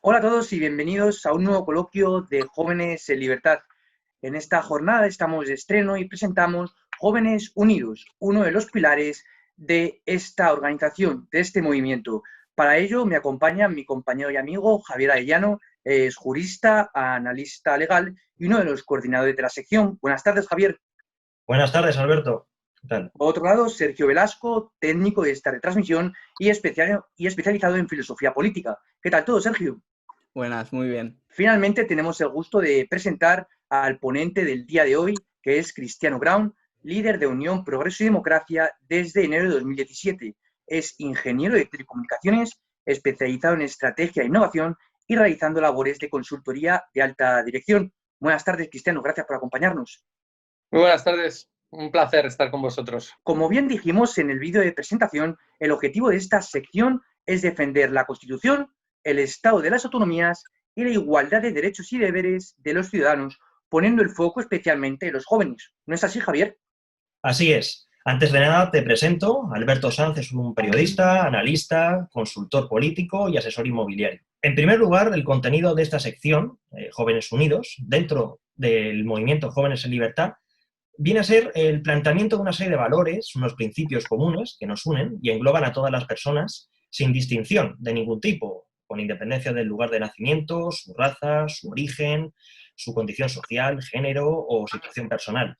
Hola a todos y bienvenidos a un nuevo coloquio de Jóvenes en Libertad. En esta jornada estamos de estreno y presentamos Jóvenes Unidos, uno de los pilares de esta organización, de este movimiento. Para ello me acompaña mi compañero y amigo Javier Arellano, es jurista, analista legal y uno de los coordinadores de la sección. Buenas tardes, Javier. Buenas tardes, Alberto. ¿Qué tal? Por otro lado, Sergio Velasco, técnico de esta retransmisión y especializado en filosofía política. ¿Qué tal todo, Sergio? Buenas, muy bien. Finalmente, tenemos el gusto de presentar al ponente del día de hoy, que es Cristiano Brown, líder de Unión, Progreso y Democracia desde enero de 2017. Es ingeniero de telecomunicaciones, especializado en estrategia e innovación y realizando labores de consultoría de alta dirección. Buenas tardes, Cristiano, gracias por acompañarnos. Muy buenas tardes, un placer estar con vosotros. Como bien dijimos en el vídeo de presentación, el objetivo de esta sección es defender la Constitución, el Estado de las autonomías y la igualdad de derechos y deberes de los ciudadanos, poniendo el foco especialmente en los jóvenes. ¿No es así, Javier? Así es. Antes de nada te presento. Alberto Sanz es un periodista, analista, consultor político y asesor inmobiliario. En primer lugar, el contenido de esta sección, Jóvenes Unidos, dentro del movimiento Jóvenes en Libertad, viene a ser el planteamiento de una serie de valores, unos principios comunes que nos unen y engloban a todas las personas sin distinción de ningún tipo, con independencia del lugar de nacimiento, su raza, su origen, su condición social, género o situación personal,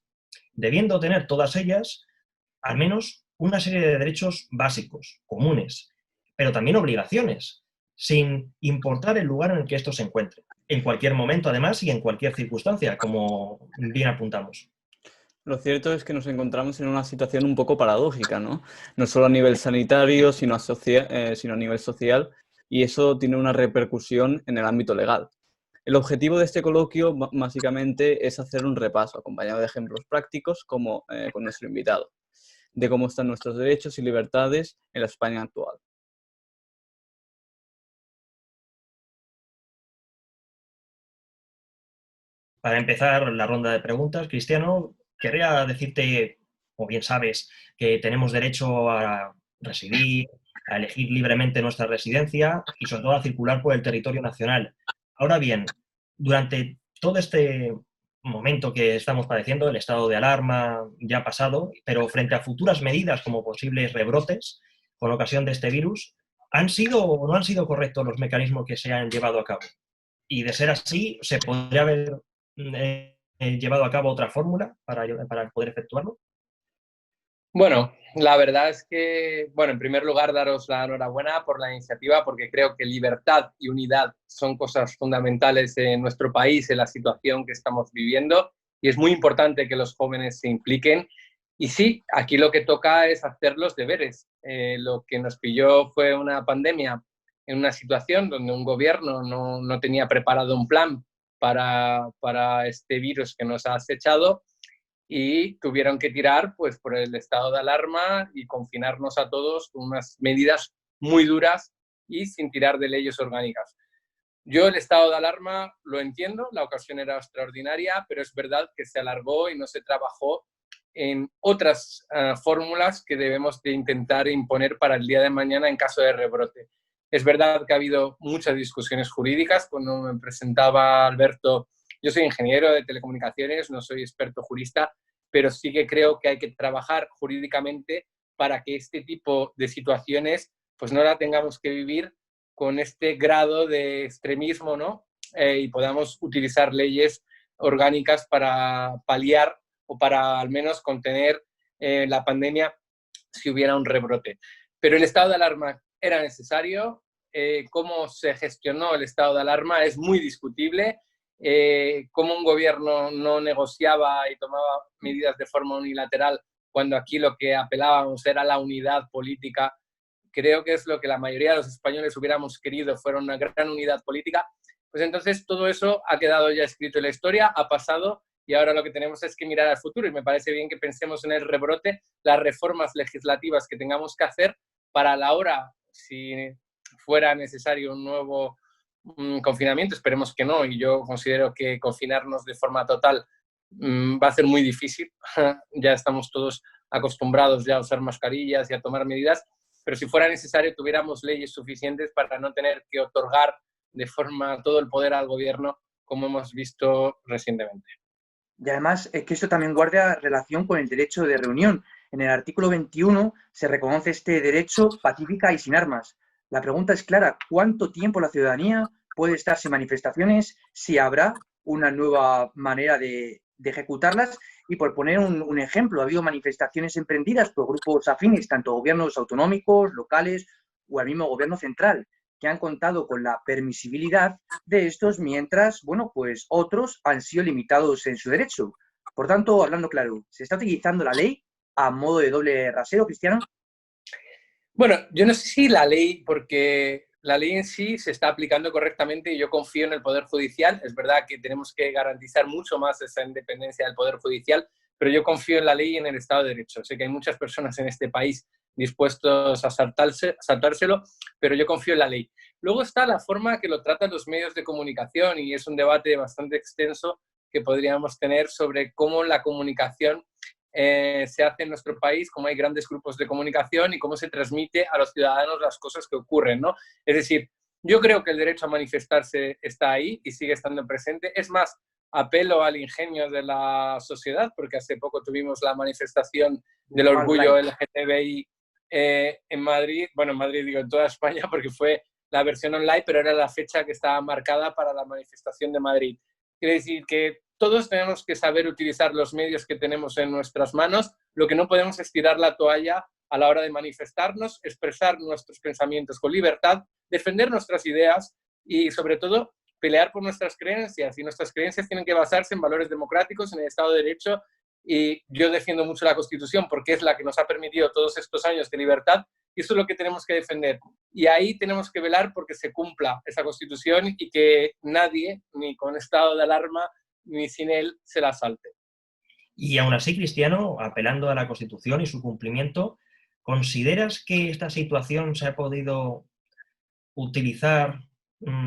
debiendo tener todas ellas al menos una serie de derechos básicos, comunes, pero también obligaciones, sin importar el lugar en el que estos se encuentren, en cualquier momento además y en cualquier circunstancia, como bien apuntamos. Lo cierto es que nos encontramos en una situación un poco paradójica, ¿no? No solo a nivel sanitario, sino a nivel social, y eso tiene una repercusión en el ámbito legal. El objetivo de este coloquio, básicamente, es hacer un repaso, acompañado de ejemplos prácticos, como con nuestro invitado, de cómo están nuestros derechos y libertades en la España actual. Para empezar la ronda de preguntas, Cristiano, querría decirte, o bien sabes, que tenemos derecho a residir, a elegir libremente nuestra residencia y sobre todo a circular por el territorio nacional. Ahora bien, durante todo este momento que estamos padeciendo, el estado de alarma ya ha pasado, pero frente a futuras medidas como posibles rebrotes con ocasión de este virus, ¿han sido o no han sido correctos los mecanismos que se han llevado a cabo? Y de ser así, ¿se podría haber llevado a cabo otra fórmula para poder efectuarlo? Bueno, la verdad es que, en primer lugar, daros la enhorabuena por la iniciativa, porque creo que libertad y unidad son cosas fundamentales en nuestro país, en la situación que estamos viviendo, y es muy importante que los jóvenes se impliquen. Y sí, aquí lo que toca es hacer los deberes. Lo que nos pilló fue una pandemia en una situación donde un gobierno no tenía preparado un plan para este virus que nos ha acechado, y tuvieron que tirar pues por el estado de alarma y confinarnos a todos con unas medidas muy duras y sin tirar de leyes orgánicas. Yo el estado de alarma lo entiendo, la ocasión era extraordinaria, pero es verdad que se alargó y no se trabajó en otras fórmulas que debemos de intentar imponer para el día de mañana en caso de rebrote. Es verdad que ha habido muchas discusiones jurídicas. Cuando me presentaba Alberto, yo soy ingeniero de telecomunicaciones, no soy experto jurista, pero sí que creo que hay que trabajar jurídicamente para que este tipo de situaciones pues no la tengamos que vivir con este grado de extremismo, ¿no? Y podamos utilizar leyes orgánicas para paliar o para al menos contener la pandemia si hubiera un rebrote. Pero el estado de alarma era necesario. Cómo se gestionó el estado de alarma es muy discutible. Cómo un gobierno no negociaba y tomaba medidas de forma unilateral cuando aquí lo que apelábamos era la unidad política. Creo que es lo que la mayoría de los españoles hubiéramos querido, fuera una gran unidad política. Pues entonces todo eso ha quedado ya escrito en la historia, ha pasado, y ahora lo que tenemos es que mirar al futuro, y me parece bien que pensemos en el rebrote, las reformas legislativas que tengamos que hacer para la hora, si fuera necesario un nuevo confinamiento, esperemos que no, y yo considero que confinarnos de forma total va a ser muy difícil. Ya estamos todos acostumbrados ya a usar mascarillas y a tomar medidas, pero si fuera necesario tuviéramos leyes suficientes para no tener que otorgar de forma todo el poder al gobierno, como hemos visto recientemente. Y además es que esto también guarda relación con el derecho de reunión. En el artículo 21 se reconoce este derecho pacífica y sin armas. La pregunta es clara: ¿cuánto tiempo la ciudadanía puede estar sin manifestaciones? Si habrá una nueva manera de ejecutarlas. Y por poner un ejemplo, ha habido manifestaciones emprendidas por grupos afines, tanto gobiernos autonómicos, locales o al mismo gobierno central, que han contado con la permisibilidad de estos, mientras, bueno, pues otros han sido limitados en su derecho. Por tanto, hablando claro, ¿se está utilizando la ley a modo de doble rasero, Cristiano? Bueno, yo no sé si la ley, porque la ley en sí se está aplicando correctamente y yo confío en el Poder Judicial. Es verdad que tenemos que garantizar mucho más esa independencia del Poder Judicial, pero yo confío en la ley y en el Estado de Derecho. Sé que hay muchas personas en este país dispuestos a saltárselo, pero yo confío en la ley. Luego está la forma que lo tratan los medios de comunicación y es un debate bastante extenso que podríamos tener sobre cómo la comunicación se hace en nuestro país, cómo hay grandes grupos de comunicación y cómo se transmite a los ciudadanos las cosas que ocurren, ¿no? Es decir, yo creo que el derecho a manifestarse está ahí y sigue estando presente. Es más, apelo al ingenio de la sociedad, porque hace poco tuvimos la manifestación del orgullo LGTBI en Madrid, bueno, en Madrid digo en toda España, porque fue la versión online, pero era la fecha que estaba marcada para la manifestación de Madrid. Quiere decir que todos tenemos que saber utilizar los medios que tenemos en nuestras manos. Lo que no podemos es tirar la toalla a la hora de manifestarnos, expresar nuestros pensamientos con libertad, defender nuestras ideas y, sobre todo, pelear por nuestras creencias. Y nuestras creencias tienen que basarse en valores democráticos, en el Estado de Derecho. Y yo defiendo mucho la Constitución porque es la que nos ha permitido todos estos años de libertad y eso es lo que tenemos que defender. Y ahí tenemos que velar porque se cumpla esa Constitución y que nadie, ni con estado de alarma, ni sin él, se la salte. Y aún así, Cristiano, apelando a la Constitución y su cumplimiento, ¿consideras que esta situación se ha podido utilizar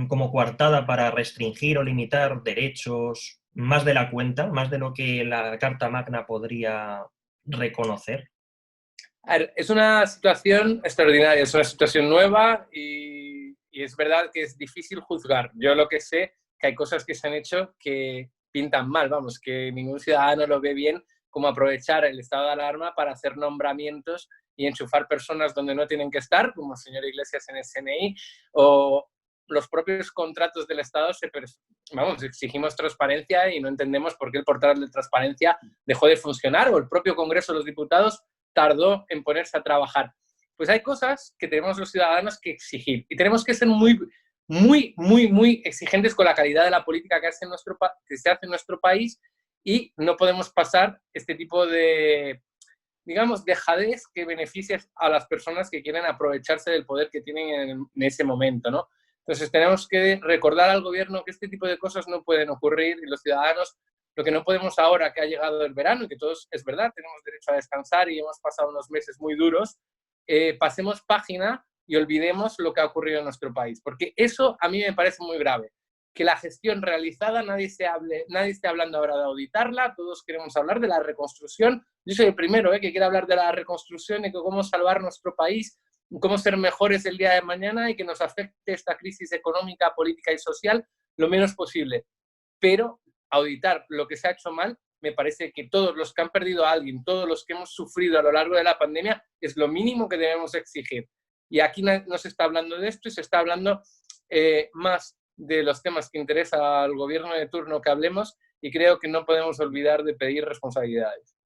como coartada para restringir o limitar derechos más de la cuenta, más de lo que la Carta Magna podría reconocer? A ver, es una situación extraordinaria, es una situación nueva y es verdad que es difícil juzgar. Yo lo que sé que hay cosas que se han hecho que pintan mal, vamos, que ningún ciudadano lo ve bien, como aprovechar el estado de alarma para hacer nombramientos y enchufar personas donde no tienen que estar, como el señor Iglesias en el CNI, o los propios contratos del Estado, vamos, exigimos transparencia y no entendemos por qué el portal de transparencia dejó de funcionar, o el propio Congreso de los Diputados tardó en ponerse a trabajar. Pues hay cosas que tenemos los ciudadanos que exigir y tenemos que ser muy exigentes con la calidad de la política que se hace en nuestro país y no podemos pasar este tipo de, digamos, dejadez que beneficie a las personas que quieren aprovecharse del poder que tienen en ese momento, ¿no? Entonces tenemos que recordar al gobierno que este tipo de cosas no pueden ocurrir y los ciudadanos lo que no podemos ahora que ha llegado el verano y que todos, es verdad, tenemos derecho a descansar y hemos pasado unos meses muy duros, pasemos página y olvidemos lo que ha ocurrido en nuestro país. Porque eso a mí me parece muy grave. Que la gestión realizada, nadie esté hablando ahora de auditarla, todos queremos hablar de la reconstrucción. Yo soy el primero que quiere hablar de la reconstrucción y de cómo salvar nuestro país, cómo ser mejores el día de mañana y que nos afecte esta crisis económica, política y social lo menos posible. Pero auditar lo que se ha hecho mal, me parece que todos los que han perdido a alguien, todos los que hemos sufrido a lo largo de la pandemia, es lo mínimo que debemos exigir. Y aquí no se está hablando de esto y se está hablando más de los temas que interesa al gobierno de turno que hablemos y creo que no podemos olvidar de pedir responsabilidades.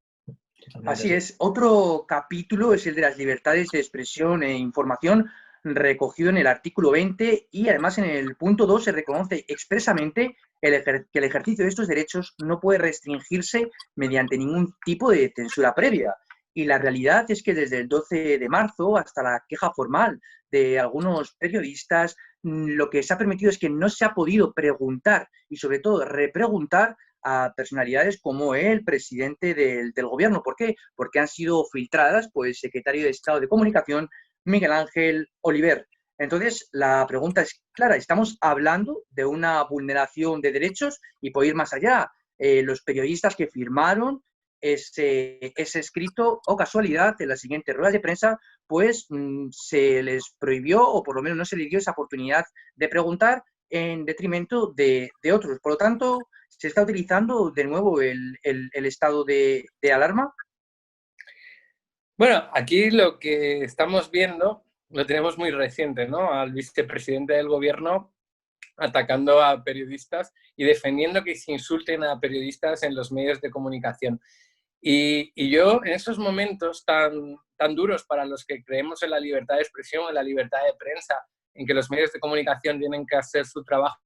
Así es. Otro capítulo es el de las libertades de expresión e información, recogido en el artículo 20 y además en el punto 2 se reconoce expresamente que el ejercicio de estos derechos no puede restringirse mediante ningún tipo de censura previa. Y la realidad es que desde el 12 de marzo hasta la queja formal de algunos periodistas, lo que se ha permitido es que no se ha podido preguntar y sobre todo repreguntar a personalidades como el presidente del gobierno. ¿Por qué? Porque han sido filtradas por el secretario de Estado de Comunicación, Miguel Ángel Oliver. Entonces, la pregunta es clara. Estamos hablando de una vulneración de derechos y puedo ir más allá. Los periodistas que firmaron ese escrito, o casualidad, en la siguiente rueda de prensa, pues se les prohibió, o por lo menos no se les dio esa oportunidad de preguntar, en detrimento de otros. Por lo tanto, ¿se está utilizando de nuevo el estado de alarma? Bueno, aquí lo que estamos viendo lo tenemos muy reciente, ¿no? Al vicepresidente del gobierno atacando a periodistas y defendiendo que se insulten a periodistas en los medios de comunicación. Y yo, en esos momentos tan duros para los que creemos en la libertad de expresión, en la libertad de prensa, en que los medios de comunicación tienen que hacer su trabajo,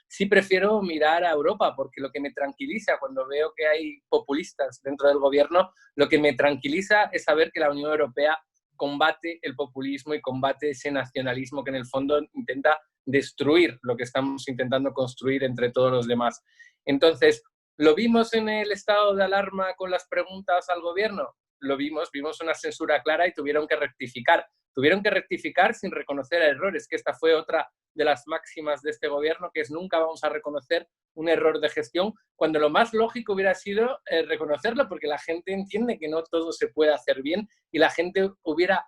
sí prefiero mirar a Europa, porque lo que me tranquiliza cuando veo que hay populistas dentro del gobierno, lo que me tranquiliza es saber que la Unión Europea combate el populismo y combate ese nacionalismo que en el fondo intenta destruir lo que estamos intentando construir entre todos los demás. Entonces, ¿lo vimos en el estado de alarma con las preguntas al gobierno? Lo vimos una censura clara y tuvieron que rectificar. Tuvieron que rectificar sin reconocer errores, que esta fue otra de las máximas de este gobierno, que es nunca vamos a reconocer un error de gestión, cuando lo más lógico hubiera sido reconocerlo, porque la gente entiende que no todo se puede hacer bien y la gente hubiera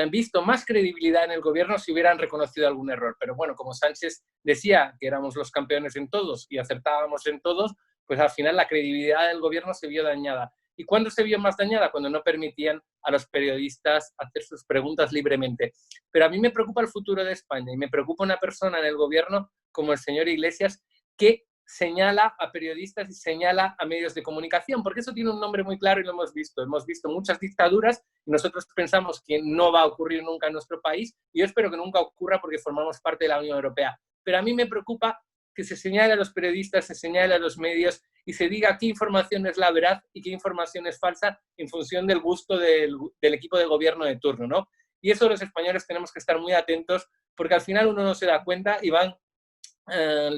visto más credibilidad en el gobierno si hubieran reconocido algún error. Pero bueno, como Sánchez decía que éramos los campeones en todos y acertábamos en todos, pues al final la credibilidad del gobierno se vio dañada. ¿Y cuándo se vio más dañada? Cuando no permitían a los periodistas hacer sus preguntas libremente. Pero a mí me preocupa el futuro de España y me preocupa una persona en el gobierno como el señor Iglesias que señala a periodistas y señala a medios de comunicación, porque eso tiene un nombre muy claro y lo hemos visto. Hemos visto muchas dictaduras y nosotros pensamos que no va a ocurrir nunca en nuestro país y yo espero que nunca ocurra porque formamos parte de la Unión Europea. Pero a mí me preocupa que se señale a los periodistas, se señale a los medios y se diga qué información es la veraz y qué información es falsa en función del gusto del equipo de gobierno de turno, ¿no? Y eso los españoles tenemos que estar muy atentos porque al final uno no se da cuenta y van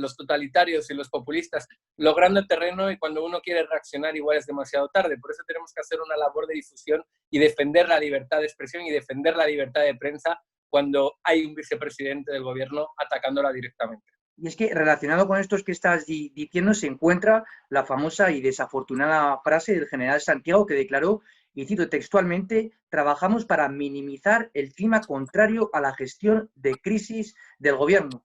los totalitarios y los populistas logrando terreno y cuando uno quiere reaccionar igual es demasiado tarde. Por eso tenemos que hacer una labor de difusión y defender la libertad de expresión y defender la libertad de prensa cuando hay un vicepresidente del gobierno atacándola directamente. Y es que relacionado con esto que estás diciendo se encuentra la famosa y desafortunada frase del general Santiago que declaró, y cito textualmente, trabajamos para minimizar el clima contrario a la gestión de crisis del gobierno.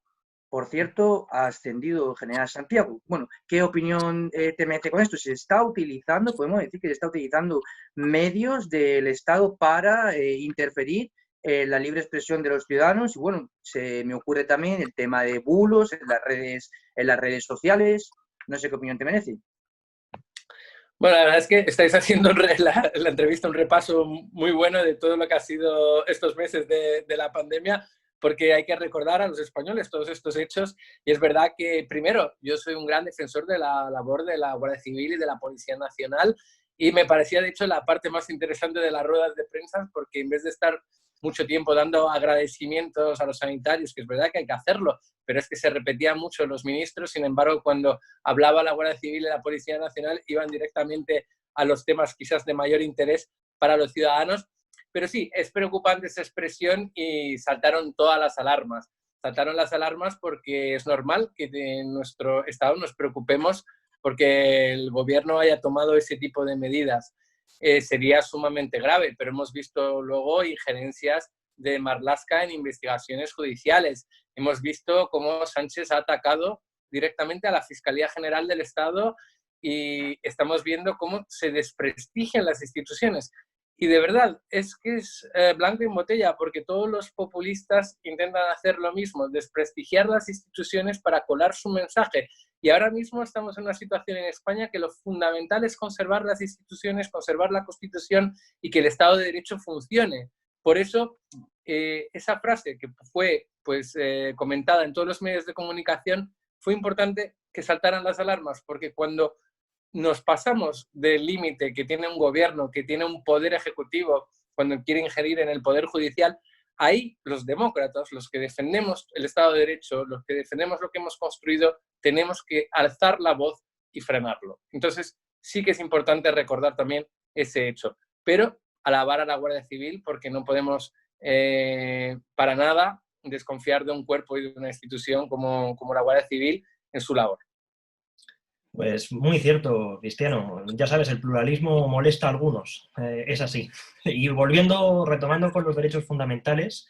Por cierto, ha ascendido el general Santiago. Bueno, ¿qué opinión te merece con esto? ¿Se está utilizando, podemos decir que se está utilizando medios del Estado para interferir en la libre expresión de los ciudadanos? Y bueno, se me ocurre también el tema de bulos en las redes sociales. No sé qué opinión te merece. Bueno, la verdad es que estáis haciendo la entrevista un repaso muy bueno de todo lo que ha sido estos meses de la pandemia, porque hay que recordar a los españoles todos estos hechos y es verdad que, primero, yo soy un gran defensor de la labor de la Guardia Civil y de la Policía Nacional y me parecía, de hecho, la parte más interesante de las ruedas de prensa porque en vez de estar mucho tiempo dando agradecimientos a los sanitarios, que es verdad que hay que hacerlo, pero es que se repetían mucho los ministros, sin embargo, cuando hablaba la Guardia Civil y la Policía Nacional iban directamente a los temas quizás de mayor interés para los ciudadanos. Pero sí, es preocupante esa expresión y saltaron todas las alarmas. Saltaron las alarmas porque es normal que en nuestro Estado nos preocupemos porque el gobierno haya tomado ese tipo de medidas. Sería sumamente grave, pero hemos visto luego injerencias de Marlaska en investigaciones judiciales. Hemos visto cómo Sánchez ha atacado directamente a la Fiscalía General del Estado y estamos viendo cómo se desprestigian las instituciones. Y de verdad, es que es blanco en botella, porque todos los populistas intentan hacer lo mismo, desprestigiar las instituciones para colar su mensaje. Y ahora mismo estamos en una situación en España que lo fundamental es conservar las instituciones, conservar la Constitución y que el Estado de Derecho funcione. Por eso, esa frase que fue comentada en todos los medios de comunicación, fue importante que saltaran las alarmas, porque cuando nos pasamos del límite que tiene un gobierno, que tiene un poder ejecutivo, cuando quiere ingerir en el poder judicial, ahí los demócratas, los que defendemos el Estado de Derecho, los que defendemos lo que hemos construido, tenemos que alzar la voz y frenarlo. Entonces, sí que es importante recordar también ese hecho, pero alabar a la Guardia Civil porque no podemos para nada desconfiar de un cuerpo y de una institución como la Guardia Civil en su labor. Pues muy cierto, Cristiano. Ya sabes, el pluralismo molesta a algunos, es así. Y retomando con los derechos fundamentales,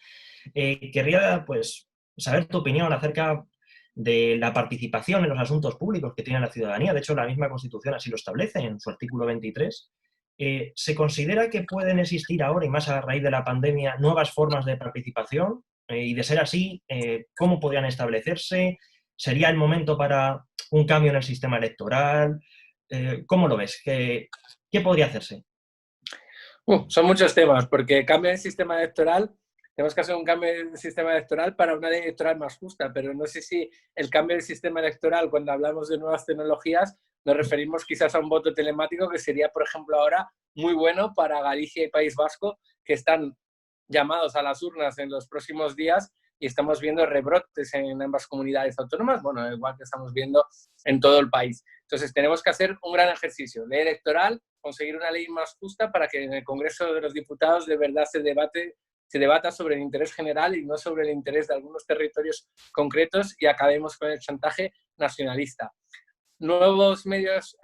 querría pues saber tu opinión acerca de la participación en los asuntos públicos que tiene la ciudadanía. De hecho, la misma Constitución así lo establece en su artículo 23. ¿Se considera que pueden existir ahora, y más a raíz de la pandemia, nuevas formas de participación? Y de ser así, ¿cómo podrían establecerse? ¿Sería el momento para un cambio en el sistema electoral? ¿Cómo lo ves? ¿Qué podría hacerse? Son muchos temas, porque cambio el sistema electoral, tenemos que hacer un cambio del sistema electoral para una ley electoral más justa, pero no sé si el cambio del sistema electoral, cuando hablamos de nuevas tecnologías, nos referimos quizás a un voto telemático que sería, por ejemplo, ahora muy bueno para Galicia y País Vasco, que están llamados a las urnas en los próximos días y estamos viendo rebrotes en ambas comunidades autónomas, bueno, igual que estamos viendo en todo el país. Entonces tenemos que hacer un gran ejercicio, ley electoral, conseguir una ley más justa para que en el Congreso de los Diputados de verdad se debata sobre el interés general y no sobre el interés de algunos territorios concretos y acabemos con el chantaje nacionalista. Nuevos medios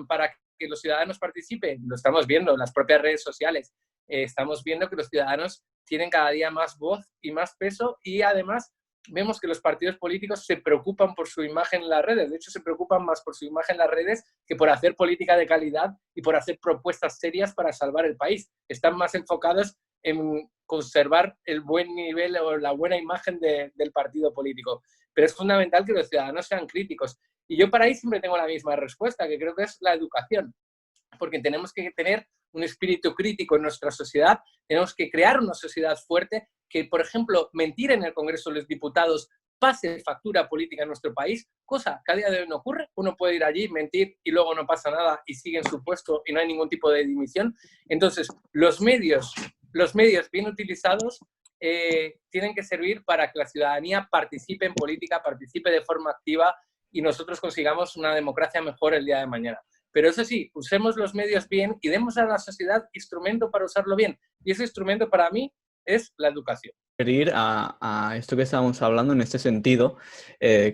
para que los ciudadanos participen, lo estamos viendo en las propias redes sociales. Estamos viendo que los ciudadanos tienen cada día más voz y más peso y además vemos que los partidos políticos se preocupan por su imagen en las redes. De hecho, se preocupan más por su imagen en las redes que por hacer política de calidad y por hacer propuestas serias para salvar el país. Están más enfocados en conservar el buen nivel o la buena imagen del partido político. Pero es fundamental que los ciudadanos sean críticos. Y yo para ahí siempre tengo la misma respuesta, que creo que es la educación. Porque tenemos que tener un espíritu crítico en nuestra sociedad, tenemos que crear una sociedad fuerte que, por ejemplo, mentir en el Congreso de los Diputados pase factura política en nuestro país, cosa que a día de hoy no ocurre. Uno puede ir allí, mentir y luego no pasa nada y sigue en su puesto y no hay ningún tipo de dimisión. Entonces, los medios bien utilizados tienen que servir para que la ciudadanía participe en política, participe de forma activa y nosotros consigamos una democracia mejor el día de mañana. Pero eso sí, usemos los medios bien y demos a la sociedad instrumento para usarlo bien. Y ese instrumento para mí es la educación. Ir a esto que estábamos hablando en este sentido,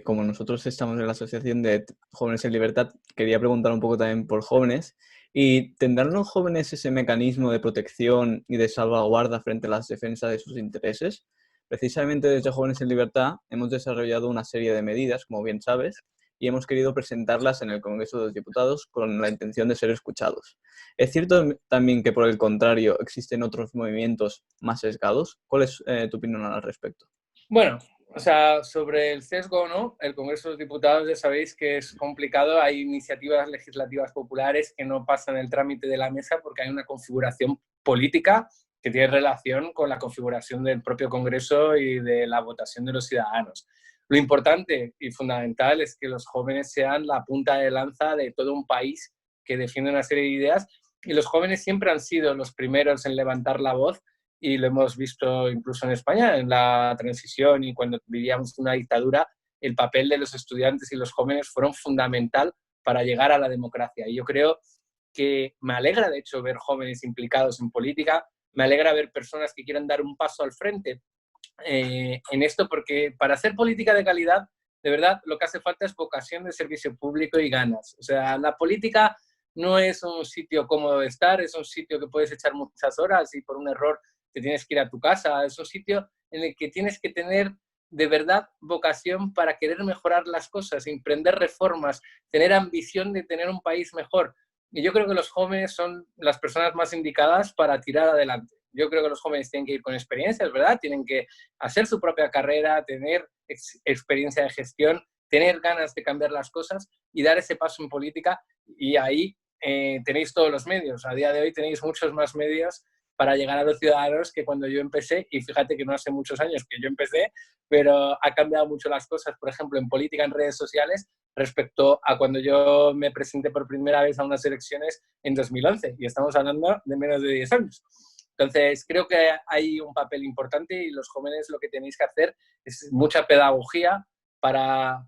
como nosotros estamos en la Asociación de Jóvenes en Libertad, quería preguntar un poco también por jóvenes. ¿Y tendrán los jóvenes ese mecanismo de protección y de salvaguarda frente a las defensas de sus intereses? Precisamente desde Jóvenes en Libertad hemos desarrollado una serie de medidas, como bien sabes, y hemos querido presentarlas en el Congreso de los Diputados con la intención de ser escuchados. ¿Es cierto también que, por el contrario, existen otros movimientos más sesgados? ¿Cuál es tu opinión al respecto? Bueno, o sea, sobre el sesgo, ¿no? El Congreso de los Diputados ya sabéis que es complicado. Hay iniciativas legislativas populares que no pasan el trámite de la mesa porque hay una configuración política que tiene relación con la configuración del propio Congreso y de la votación de los ciudadanos. Lo importante y fundamental es que los jóvenes sean la punta de lanza de todo un país que defiende una serie de ideas y los jóvenes siempre han sido los primeros en levantar la voz y lo hemos visto incluso en España, en la transición y cuando vivíamos una dictadura, el papel de los estudiantes y los jóvenes fueron fundamental para llegar a la democracia. Y yo creo que me alegra, de hecho, ver jóvenes implicados en política, me alegra ver personas que quieran dar un paso al frente en esto, porque para hacer política de calidad, de verdad, lo que hace falta es vocación de servicio público y ganas. O sea, la política no es un sitio cómodo de estar, es un sitio que puedes echar muchas horas y por un error te tienes que ir a tu casa, es un sitio en el que tienes que tener de verdad vocación para querer mejorar las cosas, emprender reformas, tener ambición de tener un país mejor. Y yo creo que los jóvenes son las personas más indicadas para tirar adelante. Yo creo que los jóvenes tienen que ir con experiencias, ¿verdad? Tienen que hacer su propia carrera, tener experiencia de gestión, tener ganas de cambiar las cosas y dar ese paso en política. Y ahí tenéis todos los medios. A día de hoy tenéis muchos más medios para llegar a los ciudadanos que cuando yo empecé, y fíjate que no hace muchos años que yo empecé, pero ha cambiado mucho las cosas, por ejemplo, en política, en redes sociales, respecto a cuando yo me presenté por primera vez a unas elecciones en 2011, y estamos hablando de menos de 10 años. Entonces, creo que hay un papel importante y los jóvenes lo que tenéis que hacer es mucha pedagogía para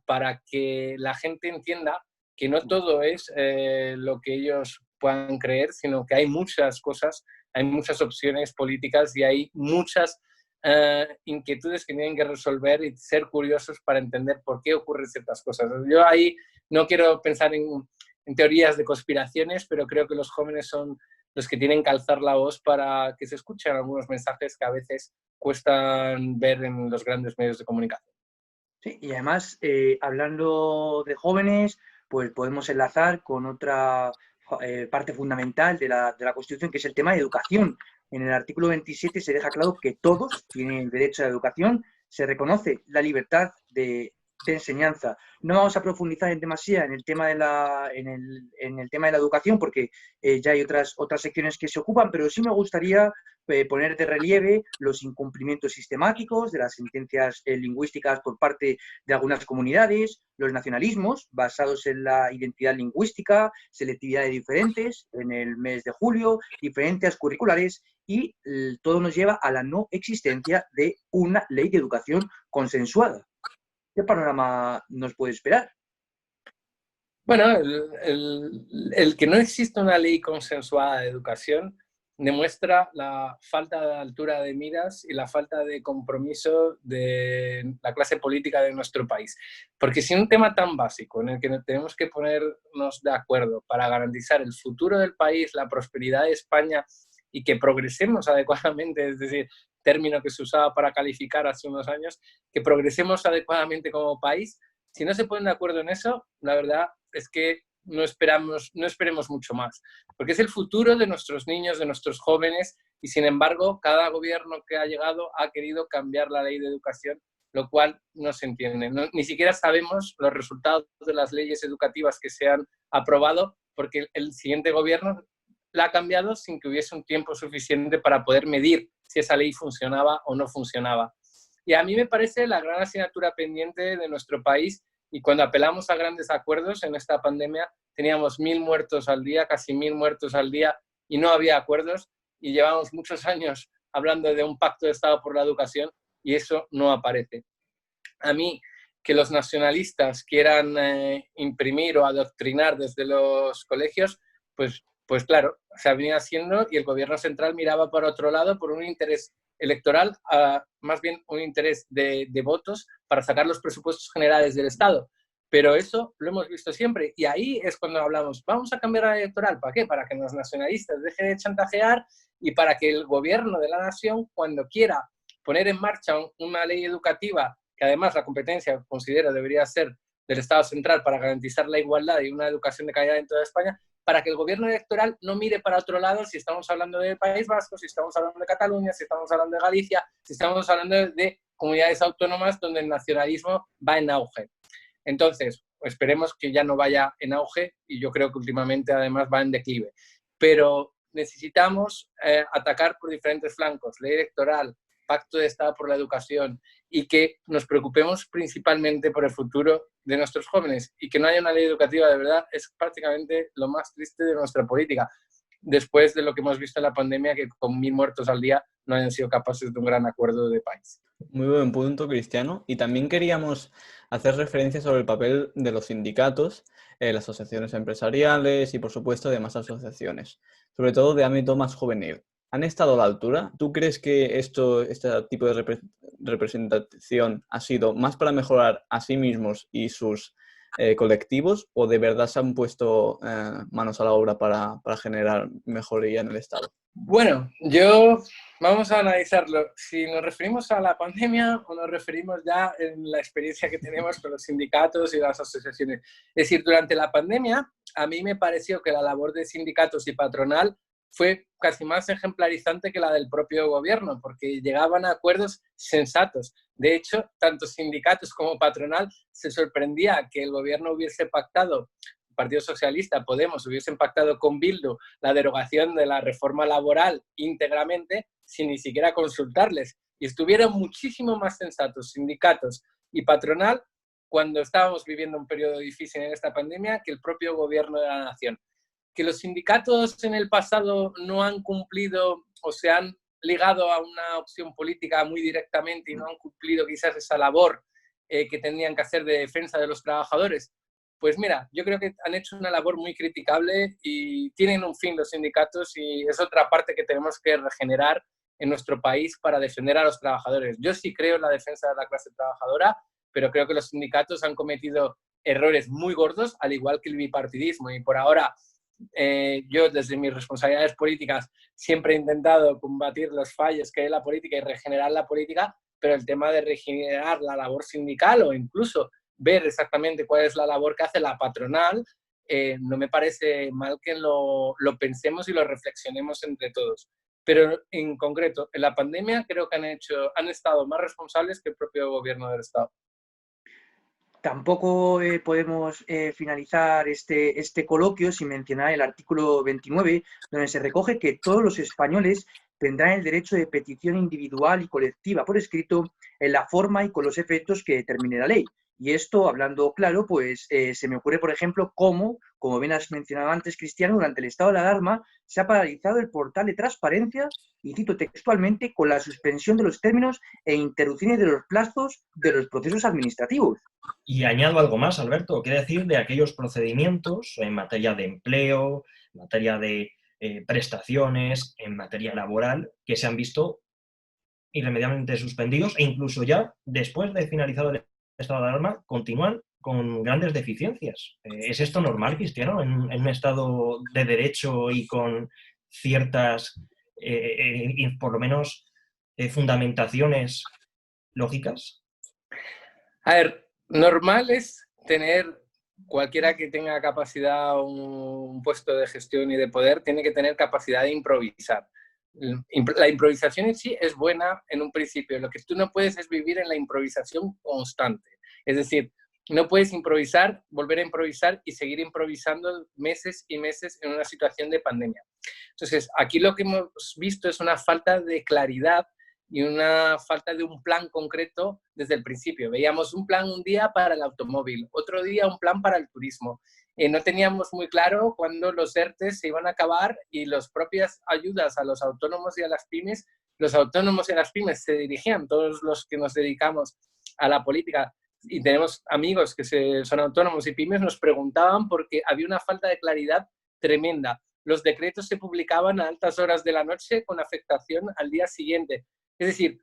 que la gente entienda que no todo es lo que ellos puedan creer, sino que hay muchas cosas, hay muchas opciones políticas y hay muchas inquietudes que tienen que resolver y ser curiosos para entender por qué ocurren ciertas cosas. Yo ahí no quiero pensar en teorías de conspiraciones, pero creo que los jóvenes son los que tienen que alzar la voz para que se escuchen algunos mensajes que a veces cuestan ver en los grandes medios de comunicación. Sí, y además, hablando de jóvenes, pues podemos enlazar con otra parte fundamental de la Constitución, que es el tema de educación. En el artículo 27 se deja claro que todos tienen derecho a la educación, se reconoce la libertad de enseñanza. No vamos a profundizar en demasía en el tema de en el tema de la educación, porque ya hay otras secciones que se ocupan, pero sí me gustaría poner de relieve los incumplimientos sistemáticos de las sentencias lingüísticas por parte de algunas comunidades, los nacionalismos basados en la identidad lingüística, selectividades diferentes en el mes de julio, diferencias curriculares y todo nos lleva a la no existencia de una ley de educación consensuada. ¿Qué panorama nos puede esperar? Bueno, el que no exista una ley consensuada de educación demuestra la falta de altura de miras y la falta de compromiso de la clase política de nuestro país. Porque si un tema tan básico en el que tenemos que ponernos de acuerdo para garantizar el futuro del país, la prosperidad de España y que progresemos adecuadamente, es decir, término que se usaba para calificar hace unos años, que progresemos adecuadamente como país, si no se ponen de acuerdo en eso, la verdad es que no esperemos mucho más, porque es el futuro de nuestros niños, de nuestros jóvenes, y sin embargo, cada gobierno que ha llegado ha querido cambiar la ley de educación, lo cual no se entiende. Ni siquiera sabemos los resultados de las leyes educativas que se han aprobado, porque el siguiente gobierno la ha cambiado sin que hubiese un tiempo suficiente para poder medir si esa ley funcionaba o no funcionaba. Y a mí me parece la gran asignatura pendiente de nuestro país, y cuando apelamos a grandes acuerdos en esta pandemia, teníamos 1.000 muertos al día, casi 1.000 muertos al día, y no había acuerdos, y llevamos muchos años hablando de un pacto de Estado por la educación, y eso no aparece. A mí, que los nacionalistas quieran imprimir o adoctrinar desde los colegios, pues claro, se ha venido haciendo, y el gobierno central miraba para otro lado por un interés electoral, más bien un interés de votos para sacar los presupuestos generales del Estado. Pero eso lo hemos visto siempre, y ahí es cuando hablamos, vamos a cambiar la electoral, ¿para qué? Para que los nacionalistas dejen de chantajear y para que el gobierno de la nación, cuando quiera poner en marcha una ley educativa, que además la competencia, considero, debería ser del Estado central para garantizar la igualdad y una educación de calidad en toda España, para que el gobierno electoral no mire para otro lado si estamos hablando del País Vasco, si estamos hablando de Cataluña, si estamos hablando de Galicia, si estamos hablando de comunidades autónomas donde el nacionalismo va en auge. Entonces, esperemos que ya no vaya en auge, y yo creo que últimamente además va en declive. Pero necesitamos atacar por diferentes flancos, ley electoral, pacto de Estado por la educación, y que nos preocupemos principalmente por el futuro de nuestros jóvenes, y que no haya una ley educativa de verdad es prácticamente lo más triste de nuestra política, después de lo que hemos visto en la pandemia, que con 1.000 muertos al día no hayan sido capaces de un gran acuerdo de país. Muy buen punto, Cristiano. Y también queríamos hacer referencia sobre el papel de los sindicatos, las asociaciones empresariales y, por supuesto, demás asociaciones, sobre todo de ámbito más juvenil. ¿Han estado a la altura? ¿Tú crees que este tipo de representación ha sido más para mejorar a sí mismos y sus colectivos, o de verdad se han puesto manos a la obra para generar mejoría en el Estado? Bueno, vamos a analizarlo. Si nos referimos a la pandemia o nos referimos ya en la experiencia que tenemos con los sindicatos y las asociaciones. Es decir, durante la pandemia, a mí me pareció que la labor de sindicatos y patronal fue casi más ejemplarizante que la del propio gobierno, porque llegaban a acuerdos sensatos. De hecho, tanto sindicatos como patronal se sorprendía que el gobierno hubiese pactado, el Partido Socialista, Podemos, hubiesen pactado con Bildu la derogación de la reforma laboral íntegramente sin ni siquiera consultarles. Y estuvieron muchísimo más sensatos sindicatos y patronal cuando estábamos viviendo un periodo difícil en esta pandemia que el propio gobierno de la nación. Que los sindicatos en el pasado no han cumplido o se han ligado a una opción política muy directamente y no han cumplido quizás esa labor que tenían que hacer de defensa de los trabajadores, pues mira, yo creo que han hecho una labor muy criticable y tienen un fin los sindicatos, y es otra parte que tenemos que regenerar en nuestro país para defender a los trabajadores. Yo sí creo en la defensa de la clase trabajadora, pero creo que los sindicatos han cometido errores muy gordos, al igual que el bipartidismo, y por ahora yo desde mis responsabilidades políticas siempre he intentado combatir los fallos que hay en la política y regenerar la política, pero el tema de regenerar la labor sindical o incluso ver exactamente cuál es la labor que hace la patronal, no me parece mal que lo pensemos y lo reflexionemos entre todos. Pero en concreto, en la pandemia creo que han estado más responsables que el propio gobierno del Estado. Tampoco podemos finalizar este coloquio sin mencionar el artículo 29, donde se recoge que todos los españoles tendrán el derecho de petición individual y colectiva por escrito en la forma y con los efectos que determine la ley. Y esto, hablando claro, pues se me ocurre, por ejemplo, como bien has mencionado antes, Cristiano, durante el estado de alarma se ha paralizado el portal de transparencia, y cito textualmente, con la suspensión de los términos e interrupciones de los plazos de los procesos administrativos. Y añado algo más, Alberto, quiere decir de aquellos procedimientos en materia de empleo, en materia de prestaciones, en materia laboral, que se han visto irremediablemente suspendidos e incluso ya después de finalizado el estado de alarma continúan con grandes deficiencias. ¿Es esto normal, Cristiano, en un estado de derecho y con ciertas, por lo menos, fundamentaciones lógicas? A ver, normal es tener, cualquiera que tenga capacidad, un puesto de gestión y de poder, tiene que tener capacidad de improvisar. La improvisación en sí es buena en un principio. Lo que tú no puedes es vivir en la improvisación constante. Es decir, no puedes improvisar, volver a improvisar y seguir improvisando meses y meses en una situación de pandemia. Entonces, aquí lo que hemos visto es una falta de claridad y una falta de un plan concreto desde el principio. Veíamos un plan un día para el automóvil, otro día un plan para el turismo. No teníamos muy claro cuándo los ERTE se iban a acabar y las propias ayudas a los autónomos y a las pymes. Los autónomos y a las pymes se dirigían, todos los que nos dedicamos a la política y tenemos amigos que son autónomos y pymes, nos preguntaban porque había una falta de claridad tremenda. Los decretos se publicaban a altas horas de la noche con afectación al día siguiente. Es decir,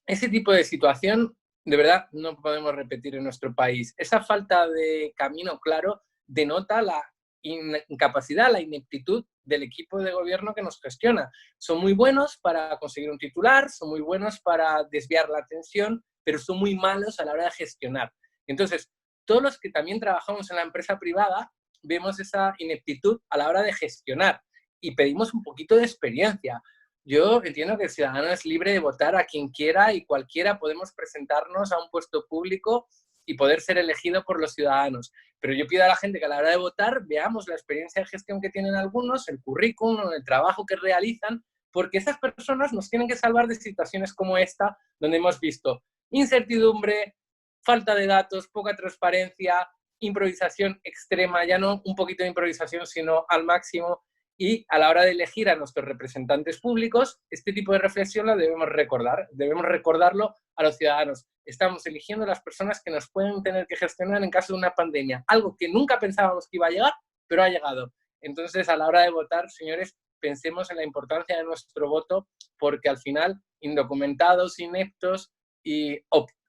ese tipo de situación de verdad no podemos repetir en nuestro país. Esa falta de camino claro denota la incapacidad, la ineptitud del equipo de gobierno que nos gestiona. Son muy buenos para conseguir un titular, son muy buenos para desviar la atención, pero son muy malos a la hora de gestionar. Entonces, todos los que también trabajamos en la empresa privada vemos esa ineptitud a la hora de gestionar y pedimos un poquito de experiencia. Yo entiendo que el ciudadano es libre de votar a quien quiera y cualquiera podemos presentarnos a un puesto público y poder ser elegido por los ciudadanos. Pero yo pido a la gente que a la hora de votar veamos la experiencia de gestión que tienen algunos, el currículum, el trabajo que realizan, porque esas personas nos tienen que salvar de situaciones como esta, donde hemos visto incertidumbre, falta de datos, poca transparencia, improvisación extrema, ya no un poquito de improvisación, sino al máximo. Y a la hora de elegir a nuestros representantes públicos, este tipo de reflexión la debemos recordar, debemos recordarlo a los ciudadanos. Estamos eligiendo a las personas que nos pueden tener que gestionar en caso de una pandemia, algo que nunca pensábamos que iba a llegar, pero ha llegado. Entonces, a la hora de votar, señores, pensemos en la importancia de nuestro voto, porque al final, indocumentados, ineptos y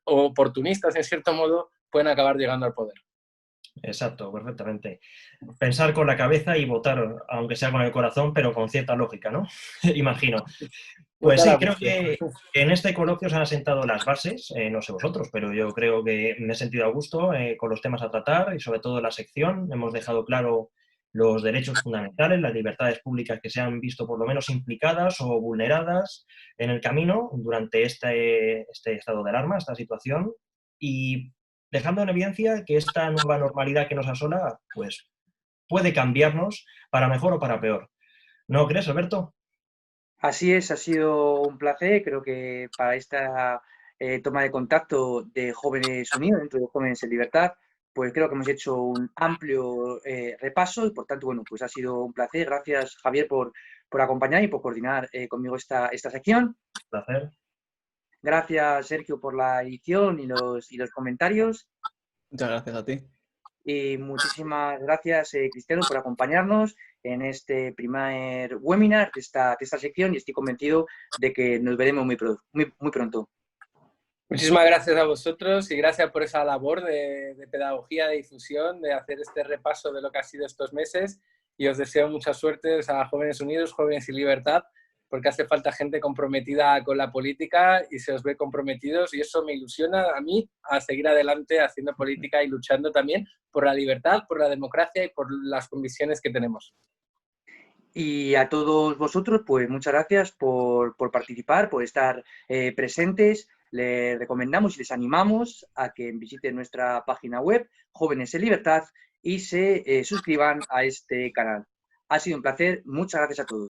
oportunistas, en cierto modo, pueden acabar llegando al poder. Exacto, perfectamente. Pensar con la cabeza y votar, aunque sea con el corazón, pero con cierta lógica, ¿no? Imagino. Pues sí, creo que en este coloquio se han asentado las bases, no sé vosotros, pero yo creo que me he sentido a gusto con los temas a tratar y sobre todo la sección. Hemos dejado claro los derechos fundamentales, las libertades públicas que se han visto por lo menos implicadas o vulneradas en el camino durante este estado de alarma, esta situación, y dejando en evidencia que esta nueva normalidad que nos asola, pues puede cambiarnos para mejor o para peor. ¿No crees, Alberto? Así es, ha sido un placer. Creo que para esta toma de contacto de Jóvenes Unidos, dentro de Jóvenes en Libertad, pues creo que hemos hecho un amplio repaso y por tanto, bueno, pues ha sido un placer. Gracias, Javier, por acompañar y por coordinar conmigo esta sección. Un placer. Gracias, Sergio, por la edición y los comentarios. Muchas gracias a ti. Y muchísimas gracias, Cristiano, por acompañarnos en este primer webinar de esta sección y estoy convencido de que nos veremos muy pronto. Muchísimas gracias a vosotros y gracias por esa labor de pedagogía, de difusión, de hacer este repaso de lo que ha sido estos meses y os deseo mucha suerte a Jóvenes Unidos, Jóvenes y Libertad porque hace falta gente comprometida con la política y se os ve comprometidos y eso me ilusiona a mí a seguir adelante haciendo política y luchando también por la libertad, por la democracia y por las convicciones que tenemos. Y a todos vosotros, pues muchas gracias por participar, por estar presentes. Les recomendamos y les animamos a que visiten nuestra página web, Jóvenes en Libertad, y se suscriban a este canal. Ha sido un placer. Muchas gracias a todos.